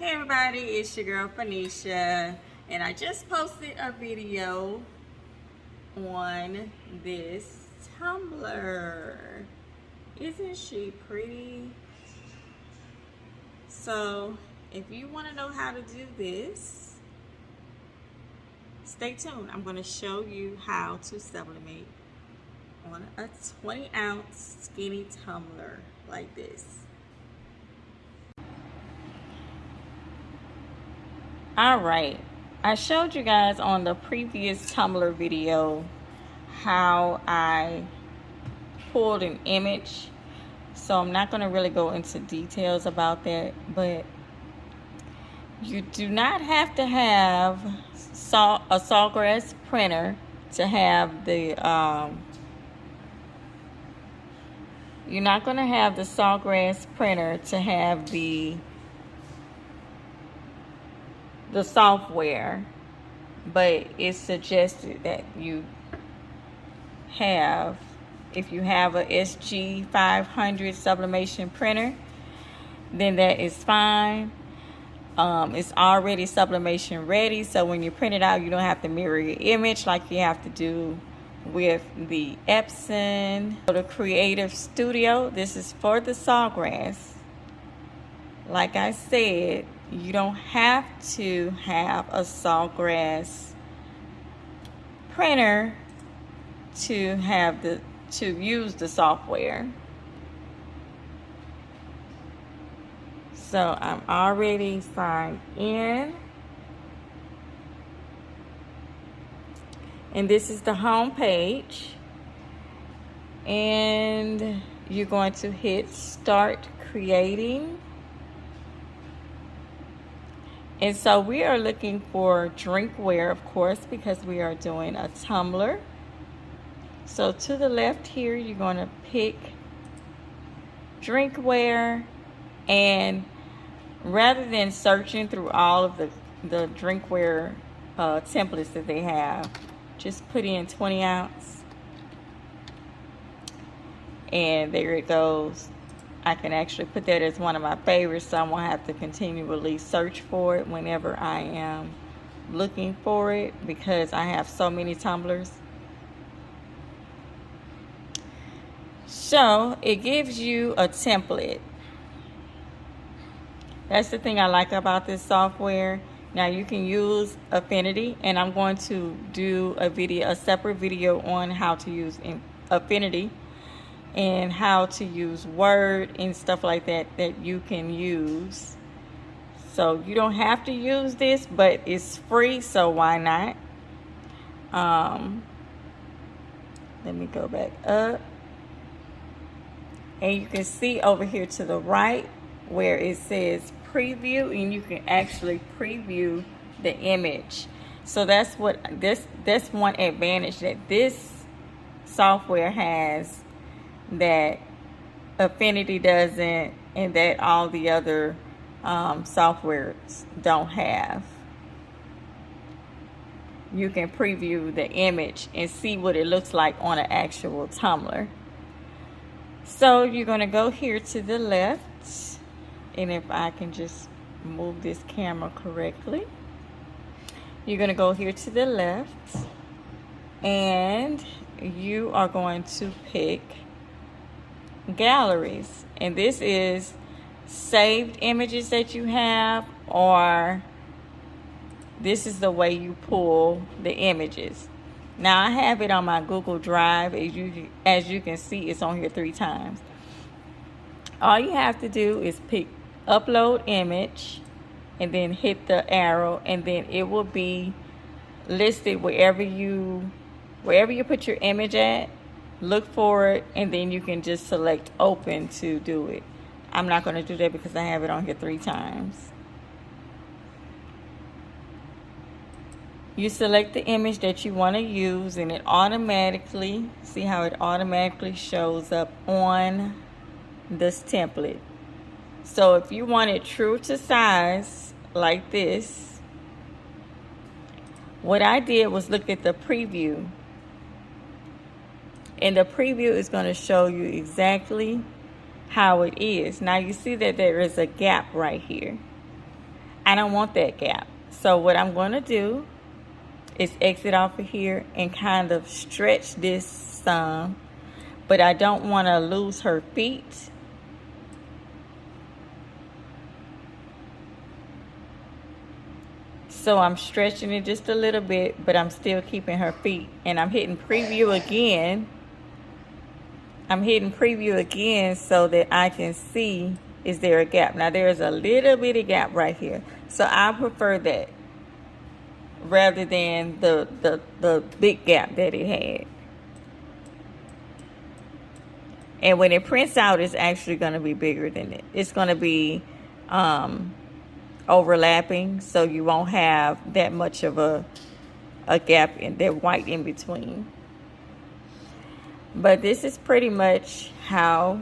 Hey everybody, it's your girl Phanisha, and I just posted a video on this tumbler. Isn't she pretty? So if you want to know how to do this, stay tuned. I'm going to show you how to sublimate on a 20-ounce skinny tumbler like this. Alright, I showed you guys on the previous tumbler video how I pulled an image, so I'm not going to really go into details about that, but you do not have to have a sawgrass printer to have the you're not going to have the sawgrass printer to have the software, but it's suggested that you have, if you have a SG500 sublimation printer, then that is fine. It's already sublimation ready, so when you print it out, you don't have to mirror your image like you have to do with the Epson or the Creative Studio. This is for the sawgrass. Like I said, you don't have to have a sawgrass printer to use the software. So I'm already signed in, and this is the home page, and you're going to hit start creating. And so we are looking for drinkware, of course, because we are doing a tumbler. So to the left here, you're going to pick drinkware, and rather than searching through all of the drinkware templates that they have, just put in 20 ounce, and there it goes. I can actually put that as one of my favorites, so I won't have to continually search for it whenever I am looking for it, because I have so many tumblers. So it gives you a template. That's the thing I like about this software. Now you can use Affinity, and I'm going to do a separate video on how to use Affinity and how to use Word and stuff like that you can use. So you don't have to use this, but it's free, so why not? Let me go back up, and you can see over here to the right where it says preview, and you can actually preview the image. So that's one advantage that this software has that Affinity doesn't, and that all the other softwares don't have. You can preview the image and see what it looks like on an actual tumbler. So you're going to go here to the left, and if I can just move this camera correctly, you're going to go here to the left, and you are going to pick galleries, and this is saved images that you have, or this is the way you pull the images. Now I have it on my Google Drive. As you can see, it's on here 3 times. All you have to do is pick upload image, and then hit the arrow, and then it will be listed wherever you put your image at. Look for it, and then you can just select open to do it. I'm not going to do that because I have it on here 3 times. You select the image that you want to use, and it automatically, see how it automatically shows up on this template. So if you want it true to size like this, what I did was look at the preview. And the preview is going to show you exactly how it is. Now you see that there is a gap right here. I don't want that gap. So what I'm going to do is exit off of here and kind of stretch this some, but I don't want to lose her feet. So I'm stretching it just a little bit, but I'm still keeping her feet. And I'm hitting preview again. I'm hitting preview again so that I can see, is there a gap? Now there's a little bitty gap right here. So I prefer that rather than the big gap that it had. And when it prints out, it's actually going to be bigger than it. It's going to be overlapping, so you won't have that much of a gap in there, white in between. But this is pretty much how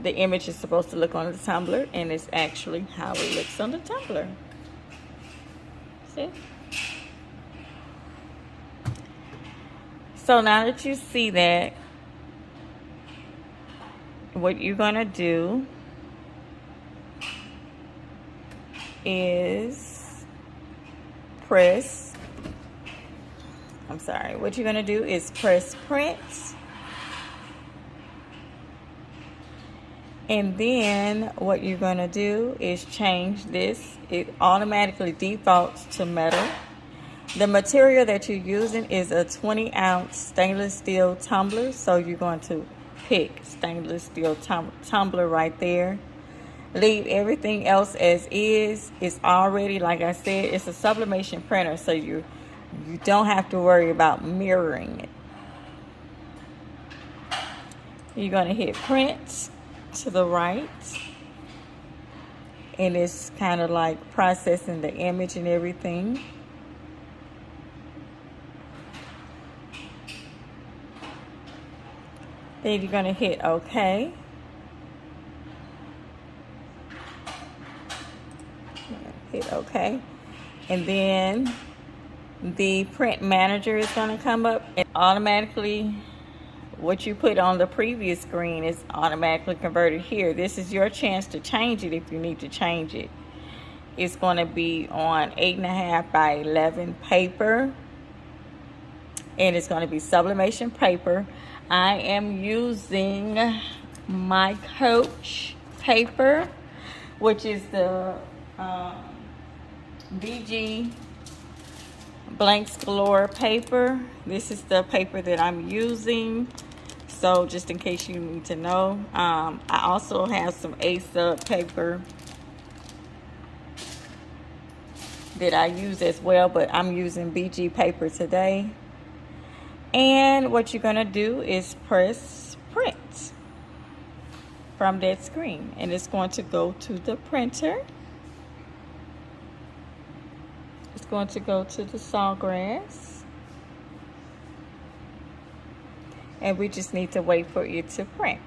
the image is supposed to look on the tumbler, and it's actually how it looks on the tumbler. See? So now that you see that, what you're gonna do is press print, and then what you're gonna do is change this. It automatically defaults to metal. The material that you're using is a 20-ounce stainless steel tumbler, so you're going to pick stainless steel tumbler right there. Leave everything else as is. It's already, like I said, it's a sublimation printer, so you don't have to worry about mirroring it. You're going to hit print to the right, and it's kind of like processing the image and everything. Then you're going to hit OK. Hit OK. And then the print manager is going to come up, and automatically what you put on the previous screen is automatically converted here. This is your chance to change it if you need to change it. It's going to be on 8.5 by 11 paper, and it's going to be sublimation paper. I am using my Coach paper, which is the BG Blanks Galore paper. This is the paper that I'm using, so just in case you need to know. I also have some A-Sub paper that I use as well, but I'm using BG paper today. And what you're going to do is press print from that screen, and it's going to go to the printer. It's going to go to the sawgrass, and we just need to wait for it to print.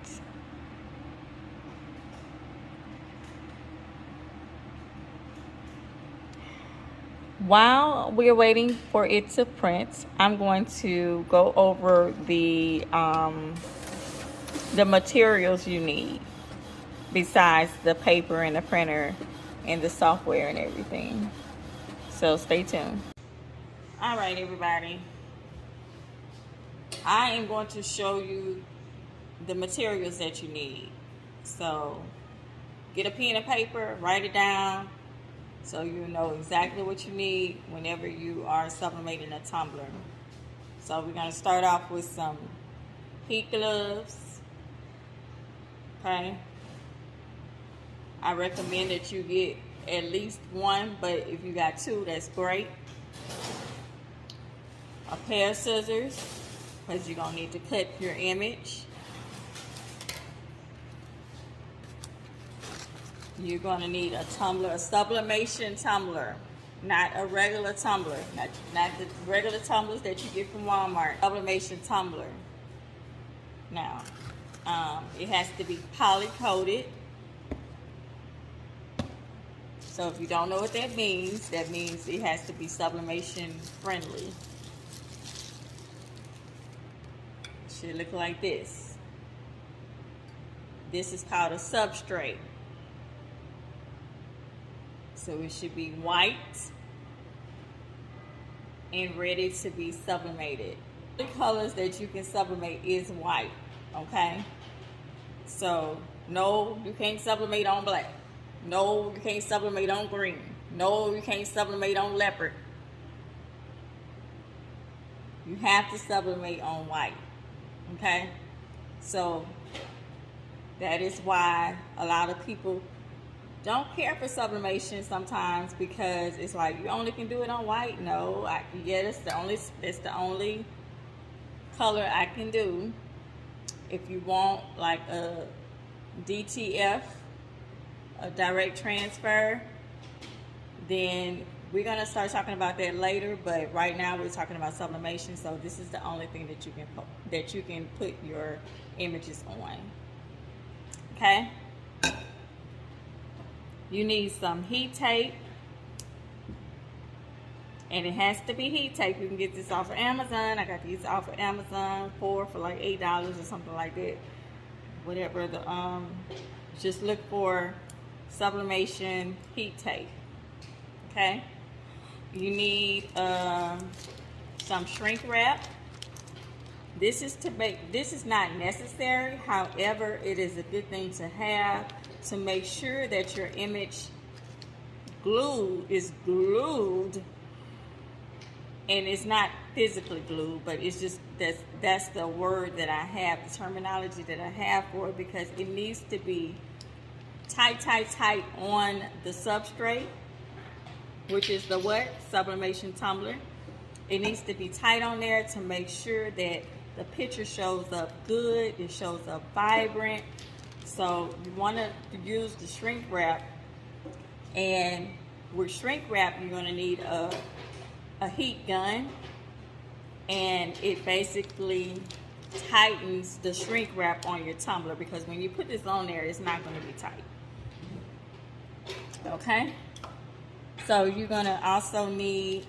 While we're waiting for it to print, I'm going to go over the materials you need besides the paper and the printer and the software and everything. So stay tuned. All right, everybody. I am going to show you the materials that you need. So get a pen and paper, write it down, so you know exactly what you need whenever you are sublimating a tumbler. So we're going to start off with some heat gloves. Okay. I recommend that you get at least one, but if you got two, that's great. A pair of scissors, because you're going to need to cut your image. You're going to need a tumbler, a sublimation tumbler, not a regular tumbler, not the regular tumblers that you get from Walmart. Sublimation tumbler. Now, it has to be poly coated. So if you don't know what that means it has to be sublimation friendly. It should look like this. This is called a substrate. So it should be white and ready to be sublimated. The colors that you can sublimate is white, okay? So no, you can't sublimate on black. No, you can't sublimate on green. No, you can't sublimate on leopard. You have to sublimate on white, okay? So that is why a lot of people don't care for sublimation sometimes, because it's like you only can do it on white. No, it's the only color I can do. If you want like a DTF, a direct transfer, then we're gonna start talking about that later. But right now we're talking about sublimation. So this is the only thing that you can put your images on. Okay. You need some heat tape, and it has to be heat tape. You can get this off of Amazon. I got these off of Amazon for like $8 or something like that. Whatever the just look for sublimation heat tape. Okay. You need some shrink wrap. This is not necessary. However, it is a good thing to have to make sure that your image is glued, and it's not physically glued, but it's just that's the word that I have, the terminology that I have for it, because it needs to be tight on the substrate, which is the what? Sublimation tumbler. It needs to be tight on there to make sure that the picture shows up good, it shows up vibrant. So you want to use the shrink wrap, and with shrink wrap you're going to need a heat gun, and it basically tightens the shrink wrap on your tumbler, because when you put this on there, it's not going to be tight. Okay, so you're going to also need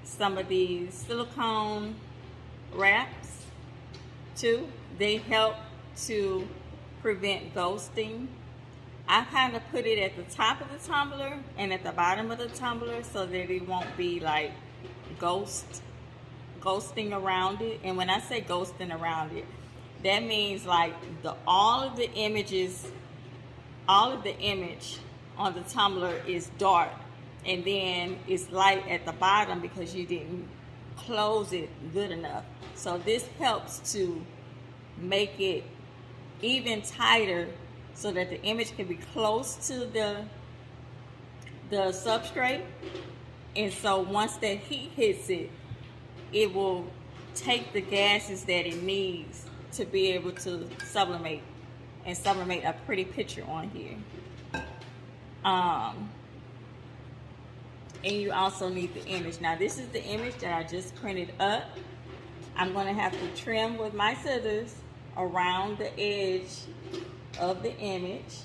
some of these silicone wraps too. They help to prevent ghosting. I kind of put it at the top of the tumbler and at the bottom of the tumbler so that it won't be like ghosting around it. And when I say ghosting around it, that means like all of the image on the tumbler is dark, and then it's light at the bottom because you didn't close it good enough. So this helps to make it even tighter so that the image can be close to the substrate. And so once that heat hits it, it will take the gases that it needs to be able to sublimate a pretty picture on here. And you also need the image. Now this is the image that I just printed up. I'm going to have to trim with my scissors around the edge of the image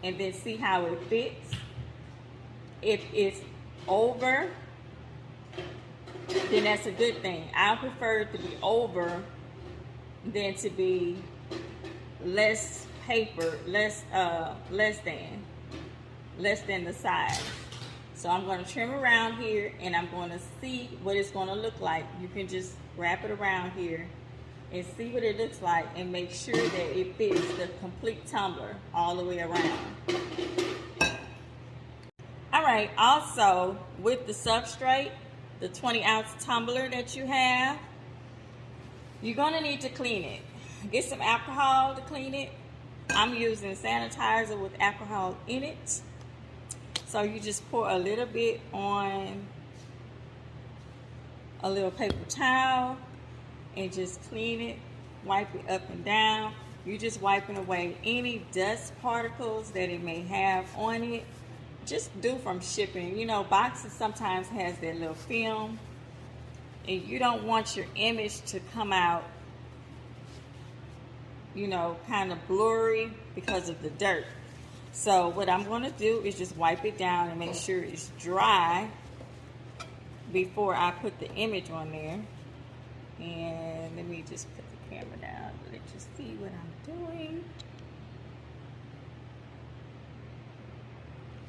and then see how it fits. If it's over, then that's a good thing. I prefer it to be over than to be less paper, less than the size. So I'm going to trim around here, and I'm going to see what it's going to look like. You can just wrap it around here and see what it looks like, and make sure that it fits the complete tumbler all the way around. All right, also with the substrate, the 20-ounce tumbler that you have, you're going to need to clean it. Get some alcohol to clean it. I'm using sanitizer with alcohol in it. So you just pour a little bit on a little paper towel and just clean it, wipe it up and down. You're just wiping away any dust particles that it may have on it. Just do from shipping. You know, boxes sometimes has that little film, and you don't want your image to come out, you know, kind of blurry because of the dirt. So what I'm going to do is just wipe it down and make sure it's dry before I put the image on there. And let me just put the camera down to let you see what I'm doing.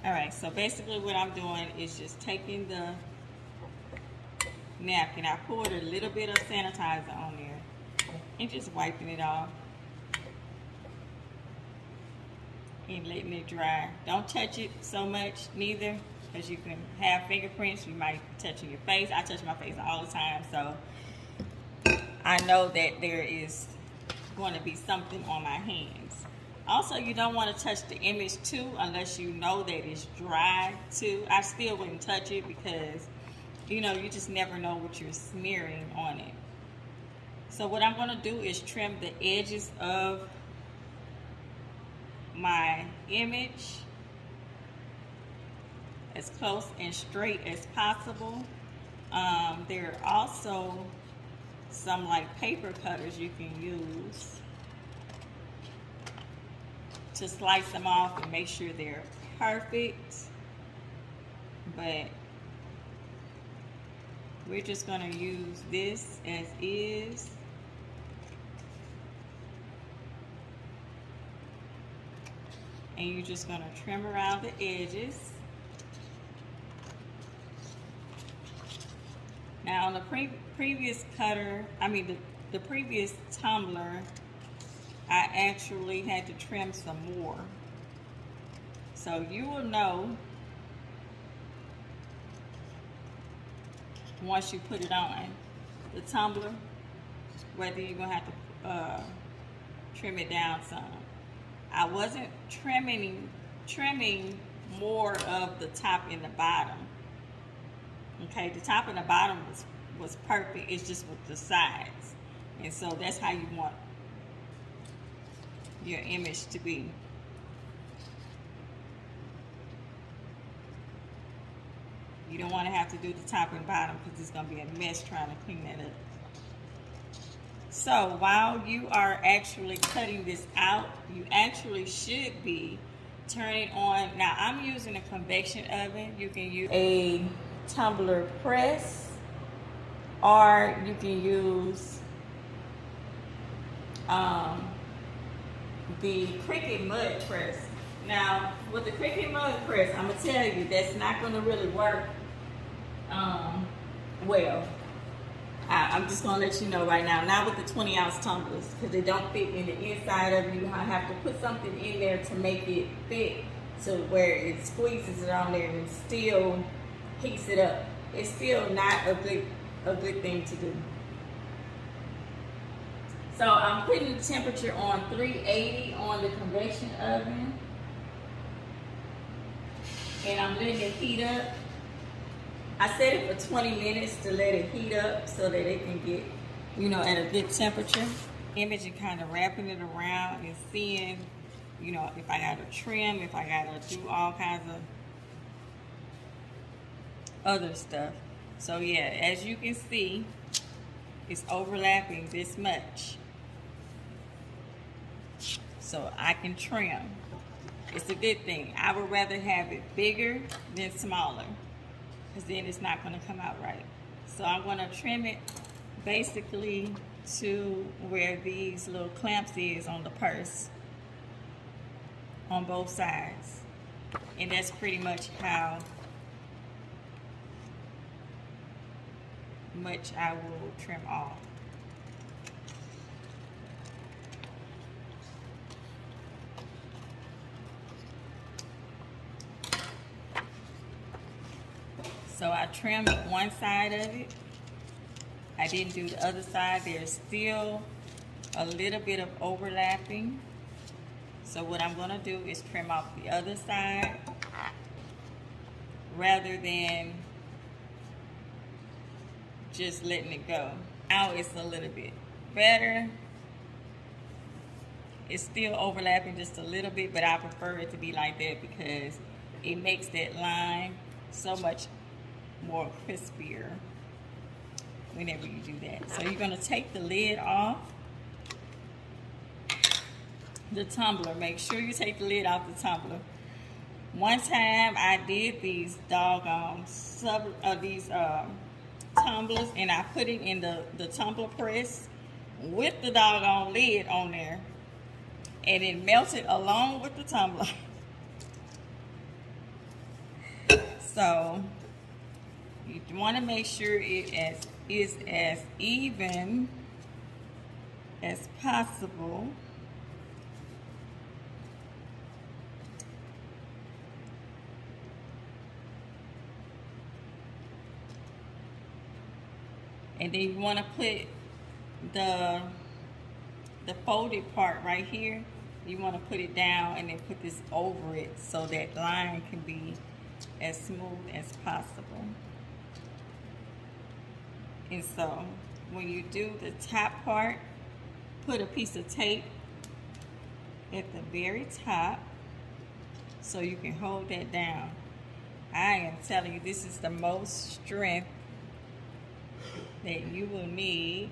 All right, so basically what I'm doing is just taking the napkin. I poured a little bit of sanitizer on there and just wiping it off and letting it dry. Don't touch it so much neither, because you can have fingerprints. You might touch your face. I touch my face all the time, so I know that there is going to be something on my hands. Also, you don't want to touch the image too unless you know that it's dry too. I still wouldn't touch it because, you know, you just never know what you're smearing on it. So what I'm going to do is trim the edges of my image as close and straight as possible. There are also some like paper cutters you can use to slice them off and make sure they're perfect. But we're just going to use this as is. And you're just going to trim around the edges. Now on the previous cutter, the previous tumbler, I actually had to trim some more. So you will know once you put it on the tumbler whether you're going to have to trim it down some. I wasn't trimming more of the top and the bottom. Okay, the top and the bottom was perfect. It's just with the sides. And so that's how you want your image to be. You don't want to have to do the top and bottom because it's going to be a mess trying to clean that up. So while you are actually cutting this out, you actually should be turning on. Now I'm using a convection oven. You can use a tumbler press, or you can use the Cricut mud press. Now with the Cricut mud press, I'm gonna tell you that's not gonna really work well. I'm just gonna let you know right now, not with the 20-ounce tumblers, because they don't fit in the inside of you. I have to put something in there to make it fit to where it squeezes it on there and still heats it up. It's still not a good thing to do. So I'm putting the temperature on 380 on the convection oven, and I'm letting it heat up. I set it for 20 minutes to let it heat up so that it can get, you know, at a good temperature. Image and kind of wrapping it around and seeing, you know, if I gotta trim, if I gotta do all kinds of other stuff. So yeah, as you can see, it's overlapping this much. So I can trim. It's a good thing. I would rather have it bigger than smaller, because then it's not going to come out right. So I'm going to trim it basically to where these little clamps is on the purse on both sides. And that's pretty much how much I will trim off. So I trimmed one side of it. I didn't do the other side. There's still a little bit of overlapping. So what I'm gonna do is trim off the other side rather than just letting it go. Now it's a little bit better. It's still overlapping just a little bit, but I prefer it to be like that because it makes that line so much more crispier whenever you do that. So you're gonna take the lid off the tumbler. Make sure you take the lid off the tumbler. One time I did these doggone tumblers, and I put it in the tumbler press with the doggone lid on there, and it melted along with the tumbler. So you want to make sure it is as even as possible. And then you want to put the folded part right here. You want to put it down and then put this over it so that line can be as smooth as possible. And so when you do the top part, put a piece of tape at the very top so you can hold that down. I am telling you, this is the most strength that you will need.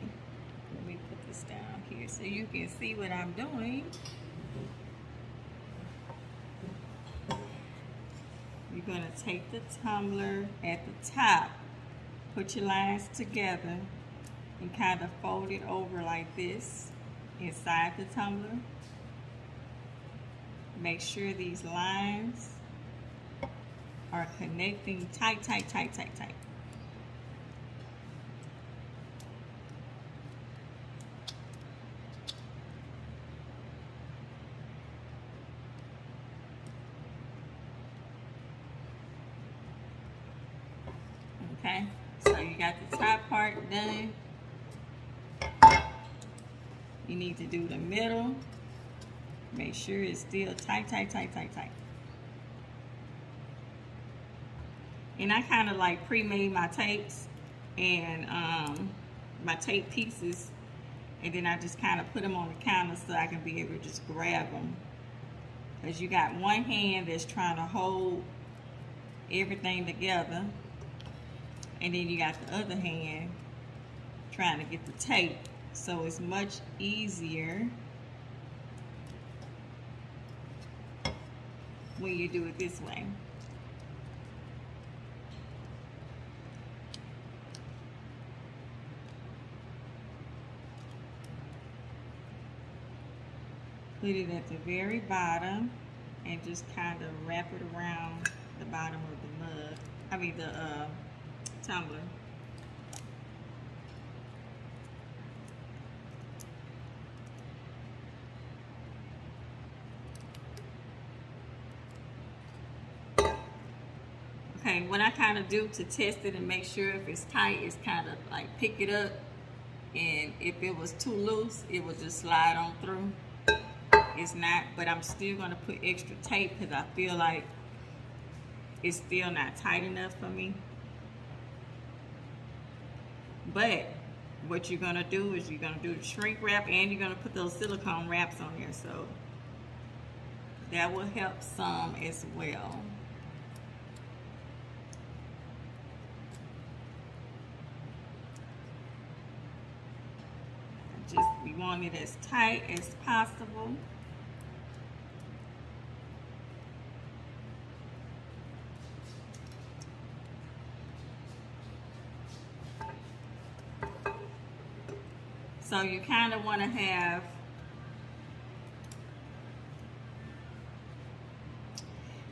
Let me put this down here so you can see what I'm doing. You're going to take the tumbler at the top, put your lines together, and kind of fold it over like this inside the tumbler. Make sure these lines are connecting tight, tight, tight, tight, tight. Okay, so you got the top part done. You need to do the middle. Make sure it's still tight, tight, tight, tight, tight. And I kind of like pre-made my tapes and my tape pieces, and then I just kind of put them on the counter so I can be able to just grab them. Because you got one hand that's trying to hold everything together, and then you got the other hand trying to get the tape. So it's much easier when you do it this way. Put it at the very bottom and just kind of wrap it around the bottom of the mug. I mean the tumbler. Okay, what I kind of do to test it and make sure if it's tight is kind of like pick it up, and if it was too loose, it would just slide on through. It's not, but I'm still going to put extra tape because I feel like it's still not tight enough for me. But what you're going to do is you're going to do the shrink wrap, and you're going to put those silicone wraps on there, so that will help some as well. We want it as tight as possible. So you kind of want to have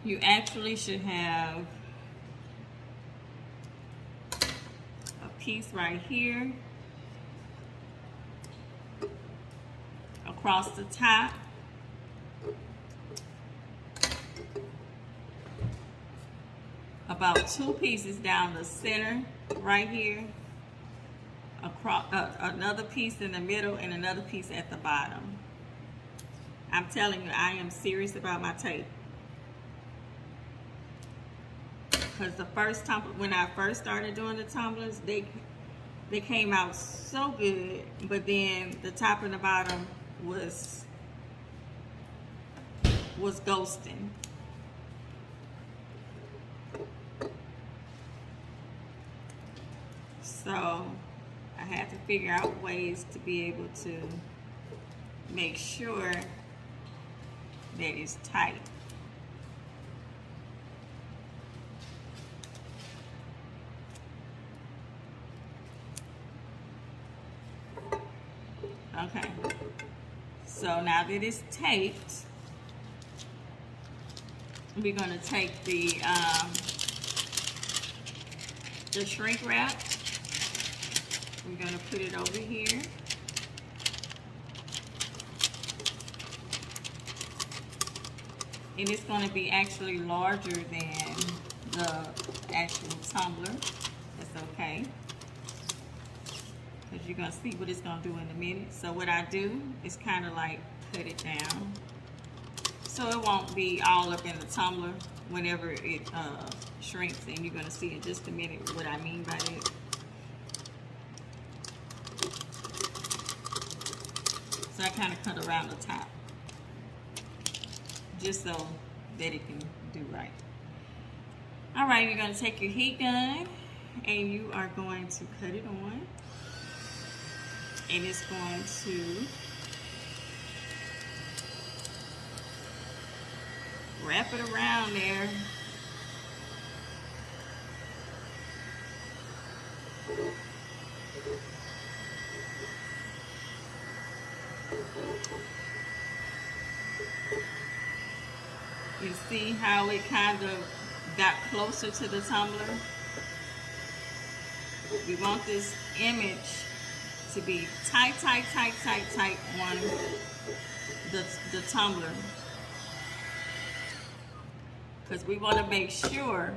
you actually should have a piece right here across the top, about 2 pieces down the center right here, across another piece in the middle, and another piece at the bottom. I'm telling you, I am serious about my tape, because the first tumbler, when I first started doing the tumblers, they came out so good, but then the top and the bottom was ghosting. So I had to figure out ways to be able to make sure that it's tight. Okay. So now that it's taped, we're going to take the the shrink wrap. We're gonna put it over here. And it's gonna be actually larger than the actual tumbler. That's okay. Because you're gonna see what it's gonna do in a minute. So what I do is kind of like cut it down, so it won't be all up in the tumbler whenever it shrinks, and you're gonna see in just a minute what I mean by that. So I kind of cut around the top, just so that it can do right. All right, you're gonna take your heat gun and you are going to cut it on, and it's going to wrap it around there. You see how it kind of got closer to the tumbler? We want this image to be tight, tight, tight, tight, tight on the tumbler. Because we want to make sure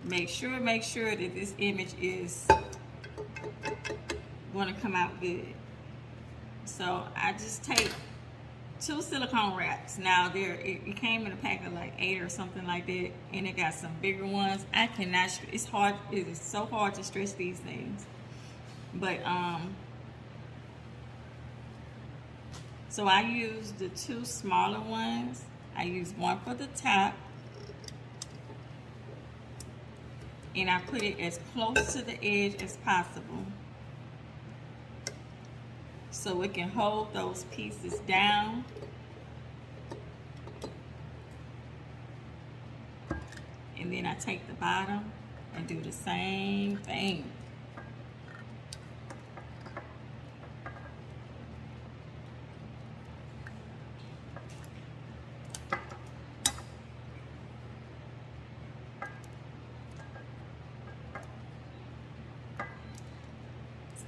that this image is going to come out good. So I just take 2 silicone wraps. Now it came in a pack of like 8 or something like that, and it got some bigger ones. I cannot, it's hard, it is so hard to stretch these things. But so I used the 2 smaller ones. I used one for the top, and I put it as close to the edge as possible so it can hold those pieces down. And then I take the bottom and do the same thing.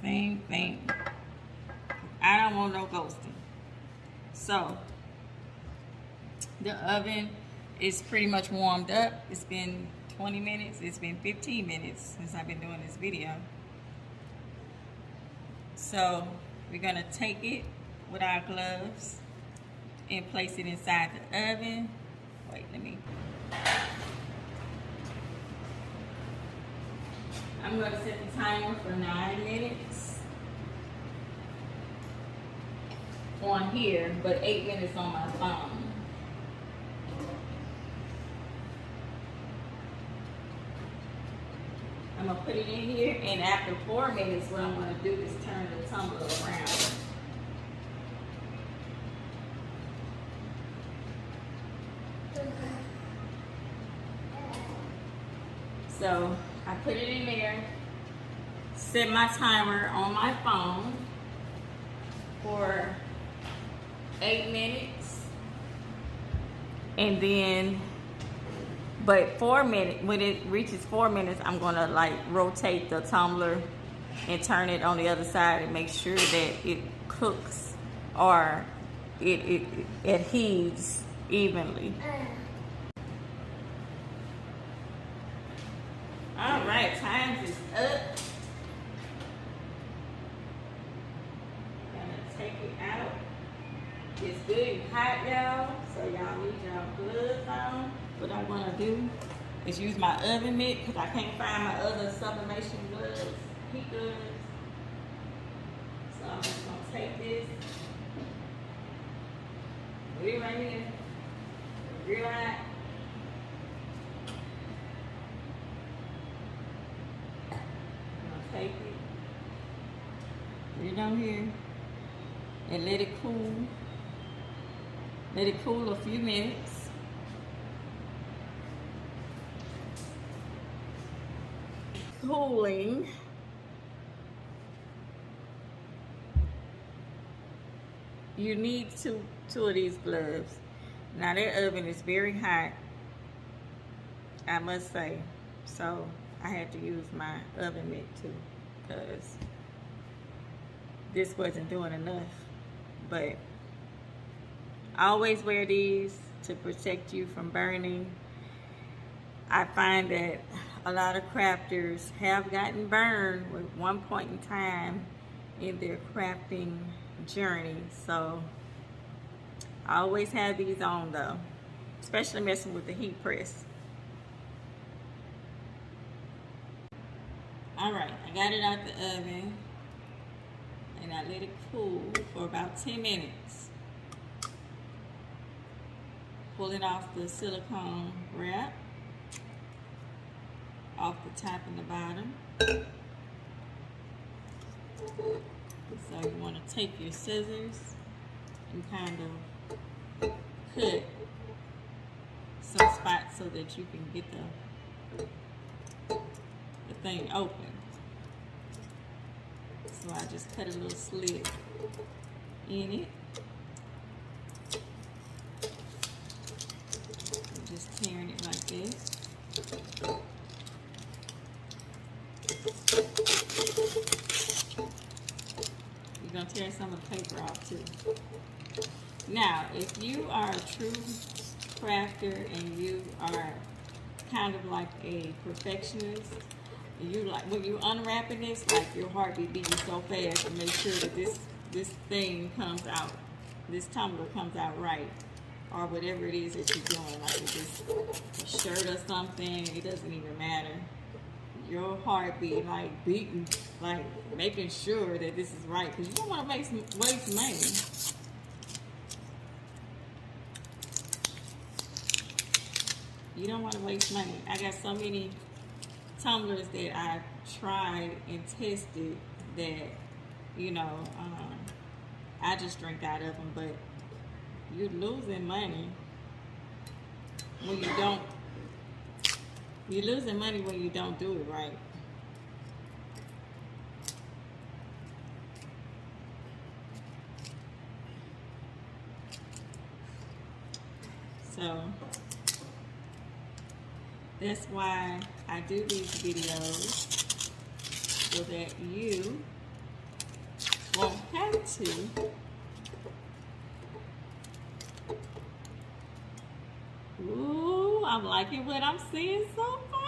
Same thing. I don't want no ghosting. So the oven is pretty much warmed up. It's been 20 minutes. It's been 15 minutes since I've been doing this video. So we're gonna take it with our gloves and place it inside the oven. Wait, I'm gonna set the timer for 9 minutes on here, but 8 minutes on my phone. I'm gonna put it in here, and after 4 minutes, what I'm gonna do is turn the tumbler around. So I put it in there, set my timer on my phone for 8 minutes, and then, but 4 minutes, when it reaches 4 minutes, I'm gonna like rotate the tumbler and turn it on the other side and make sure that it cooks or it adheres evenly. All right, time is up. Gonna take it out. It's good and hot, y'all, so y'all need y'all gloves on. What I'm gonna do is use my oven mitt because I can't find my other sublimation gloves, heat gloves. So I'm just gonna take this, put it right here, real hot. Take it, put it down here, and let it cool. Let it cool a few minutes. Cooling. You need two of these gloves. Now their oven is very hot, I must say. So I had to use my oven mitt too, because this wasn't doing enough. But I always wear these to protect you from burning. I find that a lot of crafters have gotten burned at one point in time in their crafting journey. So I always have these on though, especially messing with the heat press. All right, I got it out the oven and I let it cool for about 10 minutes. Pull it off the silicone wrap, off the top and the bottom. So you want to take your scissors and kind of cut some spots so that you can get the thing open. So I just cut a little slit in it. I'm just tearing it like this. You're going to tear some of the paper off too. Now, if you are a true crafter and you are kind of like a perfectionist, you like when you unwrapping this, like your heart be beating so fast to make sure that this thing comes out, this tumbler comes out right, or whatever it is that you're doing, like if it's a shirt or something, it doesn't even matter. Your heart be like beating, like making sure that this is right, because you don't want to waste money. You don't want to waste money. I got so many tumblers that I've tried and tested that, you know, I just drink out of them, but you're losing money when you don't. You're losing money when you don't do it right. So that's why I do these videos, so that you won't have to Ooh, I'm liking what I'm seeing so far.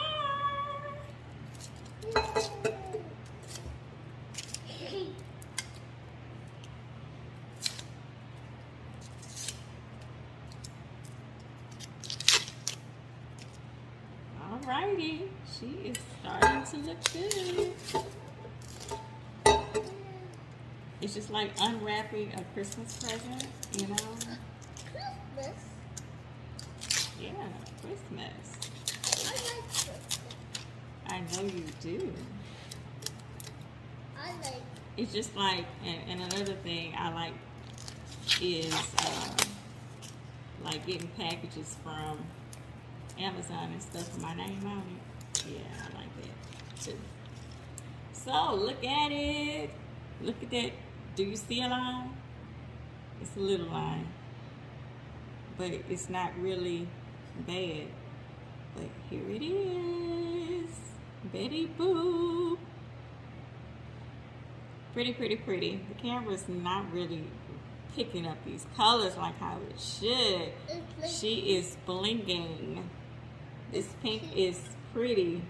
Alrighty, she is starting to look good. It's just like unwrapping a Christmas present, you know? Christmas? Yeah, Christmas. I like Christmas. I know you do. I like. It's just like, and another thing I like is like getting packages from Amazon and stuff with my name on it. Yeah, I like that too. So look at it. Look at that. Do you see a line? It's a little line, but it's not really bad. But here it is. Betty Boop. Pretty, pretty, pretty. The camera's not really picking up these colors like how it should. She is blinging. This pink is pretty.